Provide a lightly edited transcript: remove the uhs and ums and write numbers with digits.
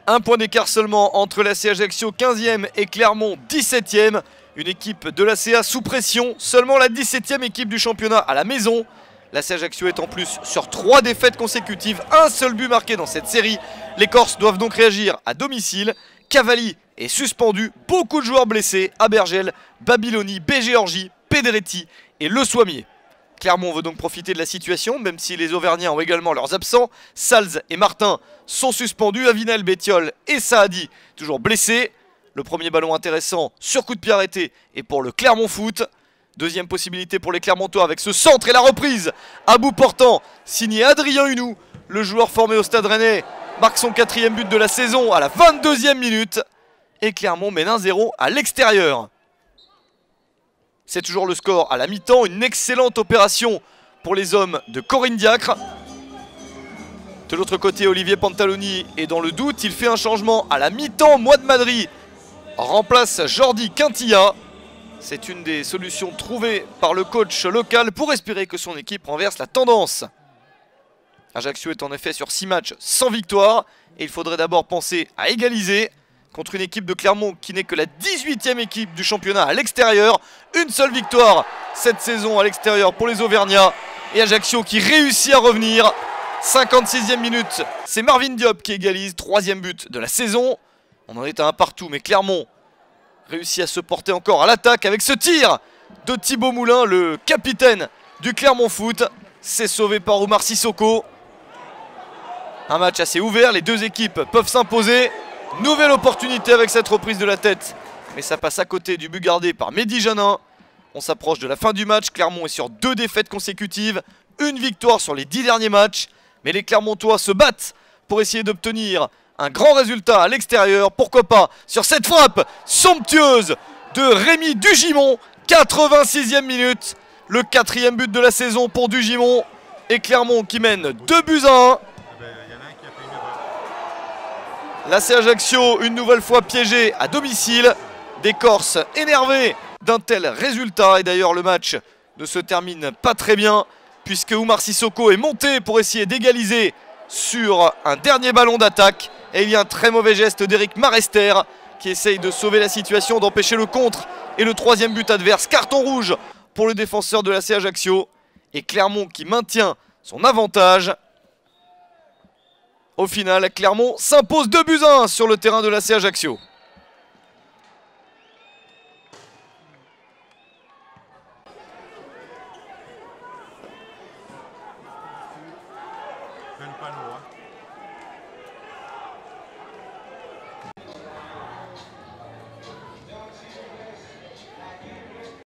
Un point d'écart seulement entre l'AC Ajaccio 15e et Clermont 17e. Une équipe de l'ACA sous pression, seulement la 17e équipe du championnat à la maison. L'AC Ajaccio est en plus sur 3 défaites consécutives, un seul but marqué dans cette série. Les Corses doivent donc réagir à domicile. Cavalli est suspendu, beaucoup de joueurs blessés, Abergel, Babiloni, Géorgie, Pedretti et Le Soimier. Clermont veut donc profiter de la situation, même si les Auvergnats ont également leurs absents. Salz et Martin sont suspendus, Avinel, Bétiol et Saadi toujours blessés. Le premier ballon intéressant sur coup de pied arrêté est pour le Clermont Foot. Deuxième possibilité pour les Clermontois avec ce centre et la reprise à bout portant, signé Adrien Hunou. Le joueur formé au Stade Rennais marque son 4e but de la saison à la 22e minute. Et Clermont mène 1-0 à l'extérieur. C'est toujours le score à la mi-temps, une excellente opération pour les hommes de Corinne Diacre. De l'autre côté, Olivier Pantaloni est dans le doute, il fait un changement à la mi-temps. Mouad Madri remplace Jordi Quintilla. C'est une des solutions trouvées par le coach local pour espérer que son équipe renverse la tendance. Ajaccio est en effet sur 6 matchs sans victoire et il faudrait d'abord penser à égaliser contre une équipe de Clermont qui n'est que la 18e équipe du championnat à l'extérieur. Une seule victoire cette saison à l'extérieur pour les Auvergnats. Et Ajaccio qui réussit à revenir. 56e minute, c'est Marvin Diop qui égalise, 3e but de la saison. On en est à un partout, mais Clermont réussit à se porter encore à l'attaque avec ce tir de Thibaut Moulin, le capitaine du Clermont Foot. C'est sauvé par Oumar Sissoko. Un match assez ouvert, les deux équipes peuvent s'imposer. Nouvelle opportunité avec cette reprise de la tête, mais ça passe à côté du but gardé par Mehdi Janin. On s'approche de la fin du match, Clermont est sur 2 défaites consécutives, une victoire sur les 10 derniers matchs. Mais les Clermontois se battent pour essayer d'obtenir un grand résultat à l'extérieur. Pourquoi pas sur cette frappe somptueuse de Rémi Dugimon, 86e minute. Le 4e but de la saison pour Dugimon. Et Clermont qui mène 2-1. L'AC Ajaccio, une nouvelle fois piégé à domicile. Des Corses énervés d'un tel résultat. Et d'ailleurs, le match ne se termine pas très bien, puisque Oumar Sissoko est monté pour essayer d'égaliser sur un dernier ballon d'attaque. Et il y a un très mauvais geste d'Éric Marester qui essaye de sauver la situation, d'empêcher le contre. Et le 3e but adverse, carton rouge pour le défenseur de l'AC Ajaccio. Et Clermont qui maintient son avantage. Au final, Clermont s'impose 2-1 sur le terrain de l'AC Ajaccio.